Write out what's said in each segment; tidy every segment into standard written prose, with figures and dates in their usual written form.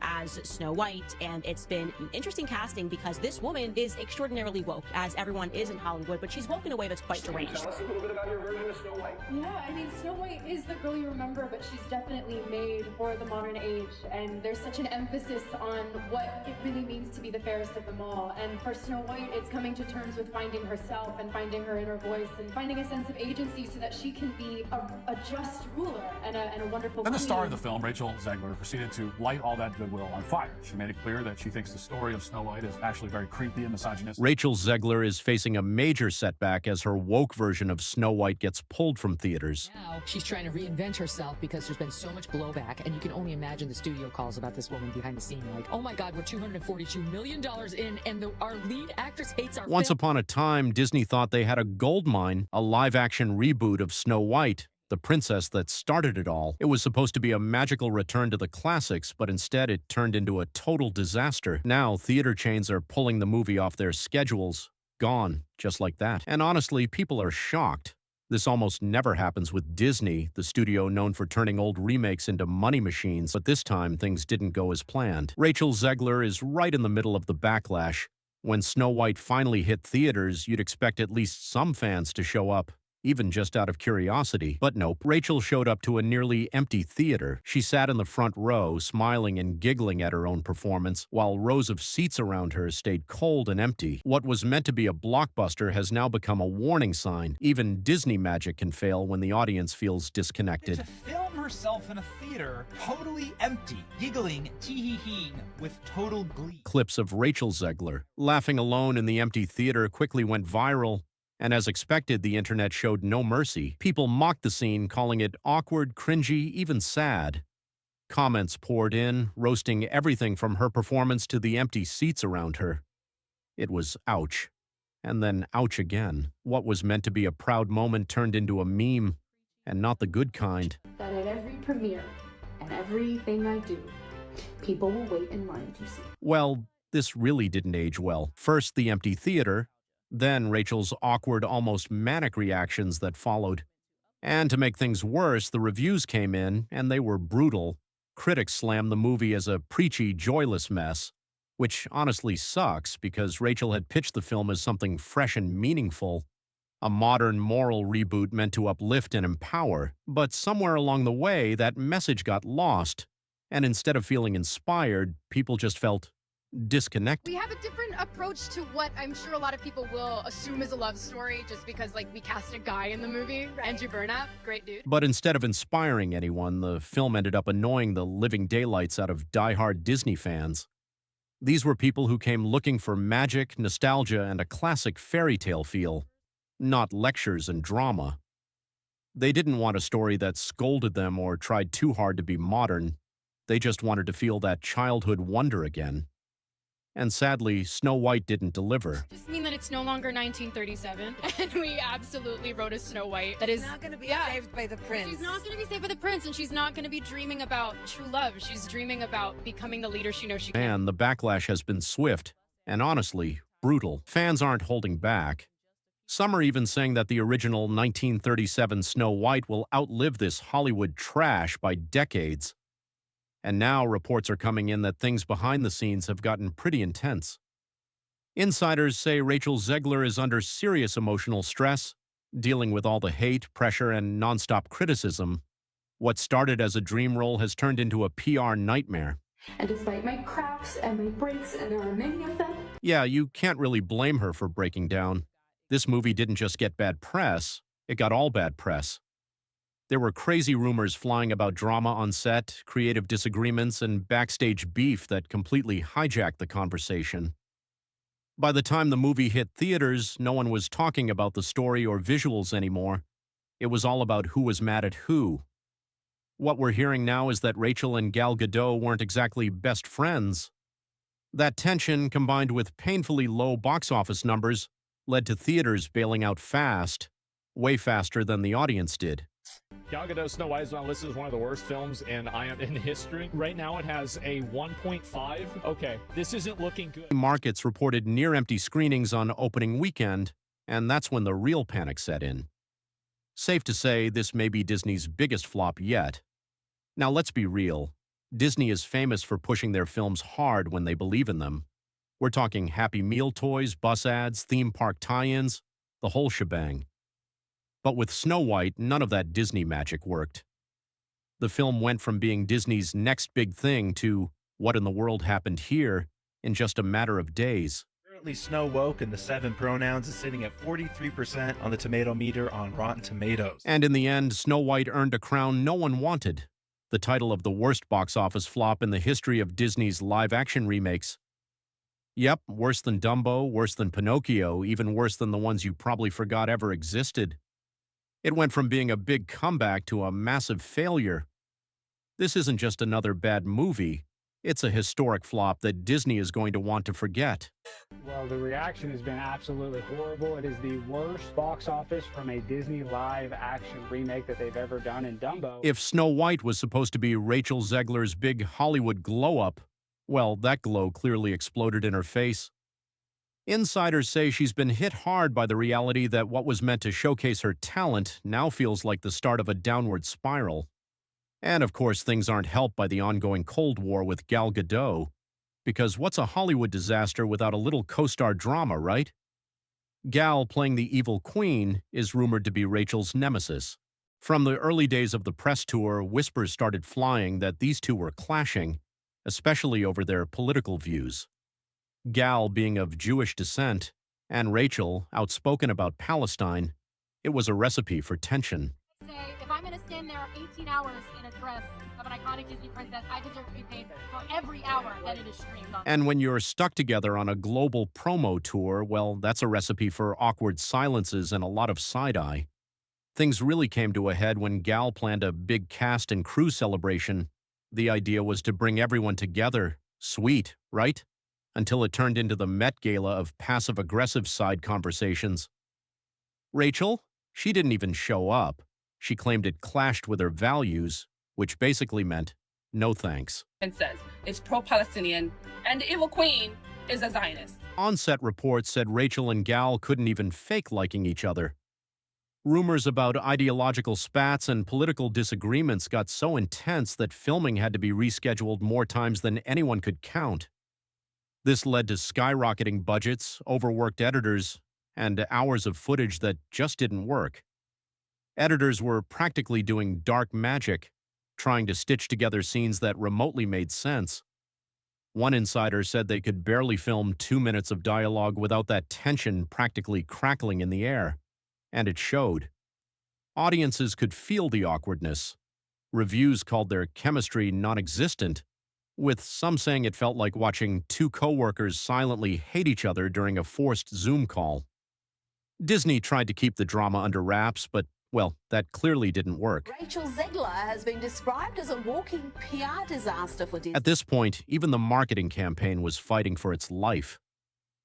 as Snow White, and it's been an interesting casting because this woman is extraordinarily woke, as everyone is in Hollywood, but she's woke in a way that's quite deranged. Tell us a little bit about your version of Snow White. Yeah, I mean, Snow White is the girl you remember, but she's definitely made for the modern age, and there's such an emphasis on what it really means to be the fairest of them all. And for Snow White, it's coming to terms with finding herself and finding her inner voice and finding a sense of agency so that she can be a just ruler and a wonderful Then the queen. star of the film, RachelZegler, proceeded to light all that goodwill on fire. She made it clear that she thinks the story of Snow White is actually very creepy and misogynistic. RachelZegler is facing a major setback as her woke version of Snow White gets pulled from theaters. Now she's trying to reinvent herself because there's been so much blowback, and you can only imagine the studio calls about this woman behind the scene like, oh my God, we're $242 million in, and our lead actress hates our Once film. upon a time, Disney thought they had a goldmine, a live-action reboot of Snow White, the princess that started it all. It was supposed to be a magical return to the classics, but instead it turned into a total disaster. Now, theater chains are pulling the movie off their schedules. Gone, just like that. And honestly, people are shocked. This almost never happens with Disney, the studio known for turning old remakes into money machines, but this time things didn't go as planned. RachelZegler is right in the middle of the backlash. When Snow White finally hit theaters, you'd expect at least some fans to show up, even just out of curiosity. But nope, Rachel showed up to a nearly empty theater. She sat in the front row, smiling and giggling at her own performance, while rows of seats around her stayed cold and empty. What was meant to be a blockbuster has now become a warning sign. Even Disney magic can fail when the audience feels disconnected. To film herself in a theater, totally empty, giggling, tee-hee-heeing with total glee. Clips of RachelZegler laughing alone in the empty theater quickly went viral. And as expected, the internet showed no mercy. People mocked the scene, calling it awkward, cringy, even sad. Comments poured in, roasting everything from her performance to the empty seats around her. It was ouch. And then ouch again. What was meant to be a proud moment turned into a meme, and not the good kind. That at every premiere and everything I do, people will wait in line to see. Well, this really didn't age well. First, the empty theater, then Rachel's awkward, almost manic reactions that followed. And to make things worse, the reviews came in, and they were brutal. Critics slammed the movie as a preachy, joyless mess, which honestly sucks because Rachel had pitched the film as something fresh and meaningful, a modern moral reboot meant to uplift and empower. But somewhere along the way, that message got lost, and instead of feeling inspired, people just felt disconnected. We have a different approach to what I'm sure a lot of people will assume is a love story just because, like, we cast a guy in the movie. Right. Andrew Burnap, great dude. But instead of inspiring anyone, the film ended up annoying the living daylights out of die-hard Disney fans. These were people who came looking for magic, nostalgia, and a classic fairy tale feel, not lectures and drama. They didn't want a story that scolded them or tried too hard to be modern. They just wanted to feel that childhood wonder again. And sadly, Snow White didn't deliver. Does this mean that it's no longer 1937 and we absolutely wrote a Snow White that is not going to be saved by the prince? She's not going to be saved by the prince, and she's not going to be dreaming about true love. She's dreaming about becoming the leader she knows she can. And the backlash has been swift and honestly brutal. Fans aren't holding back. Some are even saying that the original 1937 Snow White will outlive this Hollywood trash by decades. And now reports are coming in that things behind the scenes have gotten pretty intense. Insiders say RachelZegler is under serious emotional stress, dealing with all the hate, pressure, and nonstop criticism. What started as a dream role has turned into a PR nightmare. And despite my cracks and my breaks, and there are many of them. Yeah, you can't really blame her for breaking down. This movie didn't just get bad press, it got all bad press. There were crazy rumors flying about drama on set, creative disagreements, and backstage beef that completely hijacked the conversation. By the time the movie hit theaters, no one was talking about the story or visuals anymore. It was all about who was mad at who. What we're hearing now is that Rachel and Gal Gadot weren't exactly best friends. That tension, combined with painfully low box office numbers, led to theaters bailing out fast, way faster than the audience did. Gal Gadot's Snow White is not listed as one of the worst films in history. Right now it has a 1.5. Okay, this isn't looking good. Markets reported near-empty screenings on opening weekend, and that's when the real panic set in. Safe to say, this may be Disney's biggest flop yet. Now let's be real. Disney is famous for pushing their films hard when they believe in them. We're talking Happy Meal toys, bus ads, theme park tie-ins, the whole shebang. But with Snow White, none of that Disney magic worked. The film went from being Disney's next big thing to what in the world happened here in just a matter of days. Currently, Snow Woke and the 7 pronouns is sitting at 43% on the tomato meter on Rotten Tomatoes. And in the end, Snow White earned a crown no one wanted, the title of the worst box office flop in the history of Disney's live-action remakes. Yep, worse than Dumbo, worse than Pinocchio, even worse than the ones you probably forgot ever existed. It went from being a big comeback to a massive failure. This isn't just another bad movie. It's a historic flop that Disney is going to want to forget. Well, the reaction has been absolutely horrible. It is the worst box office from a Disney live-action remake that they've ever done in Dumbo. If Snow White was supposed to be RachelZegler's big Hollywood glow-up, well, that glow clearly exploded in her face. Insiders say she's been hit hard by the reality that what was meant to showcase her talent now feels like the start of a downward spiral. And of course, things aren't helped by the ongoing Cold War with Gal Gadot, because what's a Hollywood disaster without a little co-star drama, right? Gal, playing the evil queen, is rumored to be Rachel's nemesis. From the early days of the press tour, whispers started flying that these two were clashing, especially over their political views. Gal being of Jewish descent, and Rachel outspoken about Palestine, it was a recipe for tension. If I'm going to stand there 18 hours in a dress of an iconic Disney princess, I deserve to be paid for every hour that it is streamed on. And when you're stuck together on a global promo tour, well, that's a recipe for awkward silences and a lot of side-eye. Things really came to a head when Gal planned a big cast and crew celebration. The idea was to bring everyone together. Sweet, right? Until it turned into the Met Gala of passive-aggressive side conversations. Rachel? She didn't even show up. She claimed it clashed with her values, which basically meant no thanks. And says it's pro-Palestinian, and the evil queen is a Zionist. On-set reports said Rachel and Gal couldn't even fake liking each other. Rumors about ideological spats and political disagreements got so intense that filming had to be rescheduled more times than anyone could count. This led to skyrocketing budgets, overworked editors, and hours of footage that just didn't work. Editors were practically doing dark magic, trying to stitch together scenes that remotely made sense. One insider said they could barely film 2 minutes of dialogue without that tension practically crackling in the air. And it showed. Audiences could feel the awkwardness. Reviews called their chemistry non-existent, with some saying it felt like watching two coworkers silently hate each other during a forced Zoom call. Disney tried to keep the drama under wraps, but, well, that clearly didn't work. RachelZegler has been described as a walking PR disaster for Disney. At this point, even the marketing campaign was fighting for its life.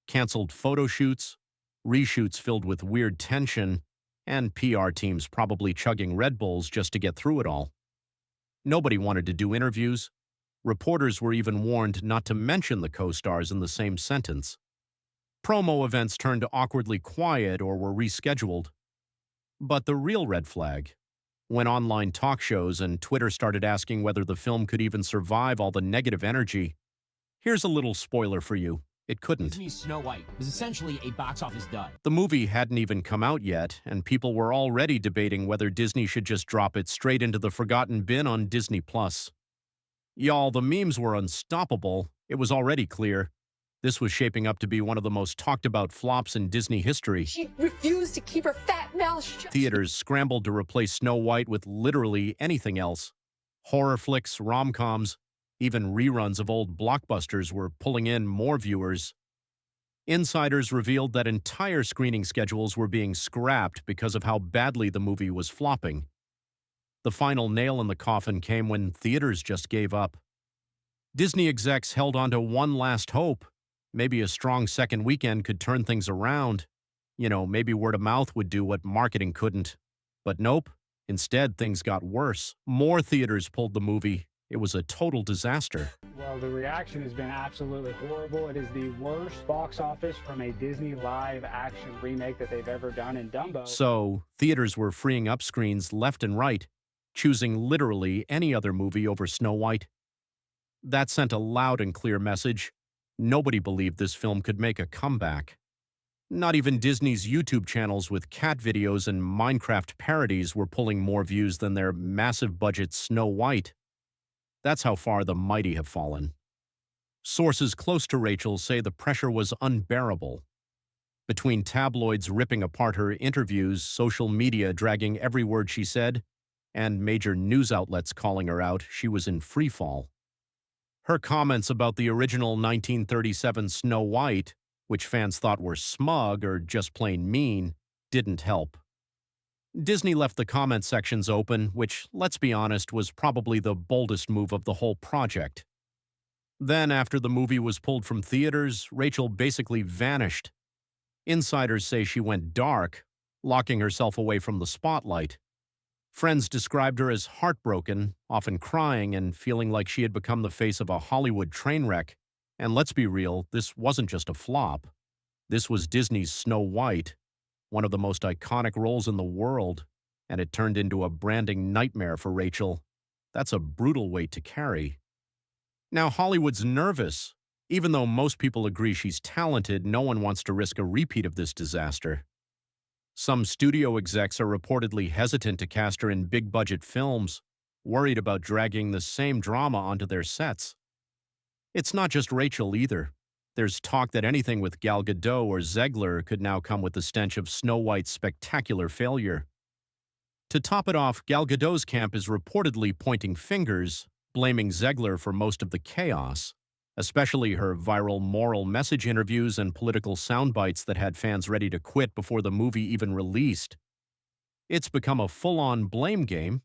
Canceled photo shoots, reshoots filled with weird tension, and PR teams probably chugging Red Bulls just to get through it all. Nobody wanted to do interviews. Reporters were even warned not to mention the co-stars in the same sentence. Promo events turned awkwardly quiet or were rescheduled. But the real red flag, when online talk shows and Twitter started asking whether the film could even survive all the negative energy. Here's a little spoiler for you. It couldn't. Disney's Snow White was essentially a box office dud. The movie hadn't even come out yet, and people were already debating whether Disney should just drop it straight into the forgotten bin on Disney+. Y'all, the memes were unstoppable. It was already clear. This was shaping up to be one of the most talked-about flops in Disney history. She refused to keep her fat mouth shut. Theaters scrambled to replace Snow White with literally anything else. Horror flicks, rom-coms, even reruns of old blockbusters were pulling in more viewers. Insiders revealed that entire screening schedules were being scrapped because of how badly the movie was flopping. The final nail in the coffin came when theaters just gave up. Disney execs held on to one last hope. Maybe a strong second weekend could turn things around. You know, maybe word of mouth would do what marketing couldn't. But nope. Instead, things got worse. More theaters pulled the movie. It was a total disaster. Well, the reaction has been absolutely horrible. It is the worst box office from a Disney live-action remake that they've ever done in Dumbo. So, theaters were freeing up screens left and right, choosing literally any other movie over Snow White. That sent a loud and clear message. Nobody believed this film could make a comeback. Not even Disney's YouTube channels with cat videos and Minecraft parodies were pulling more views than their massive-budget Snow White. That's how far the mighty have fallen. Sources close to Rachel say the pressure was unbearable. Between tabloids ripping apart her interviews, social media dragging every word she said, and major news outlets calling her out, she was in freefall. Her comments about the original 1937 Snow White, which fans thought were smug or just plain mean, didn't help. Disney left the comment sections open, which, let's be honest, was probably the boldest move of the whole project. Then, after the movie was pulled from theaters, Rachel basically vanished. Insiders say she went dark, locking herself away from the spotlight. Friends described her as heartbroken, often crying and feeling like she had become the face of a Hollywood train wreck. And let's be real, this wasn't just a flop. This was Disney's Snow White, one of the most iconic roles in the world, and it turned into a branding nightmare for Rachel. That's a brutal weight to carry. Now, Hollywood's nervous. Even though most people agree she's talented, no one wants to risk a repeat of this disaster. Some studio execs are reportedly hesitant to cast her in big-budget films, worried about dragging the same drama onto their sets. It's not just Rachel either. There's talk that anything with Gal Gadot or Zegler could now come with the stench of Snow White's spectacular failure. To top it off, Gal Gadot's camp is reportedly pointing fingers, blaming Zegler for most of the chaos, especially her viral moral message interviews and political soundbites that had fans ready to quit before the movie even released. It's become a full-on blame game,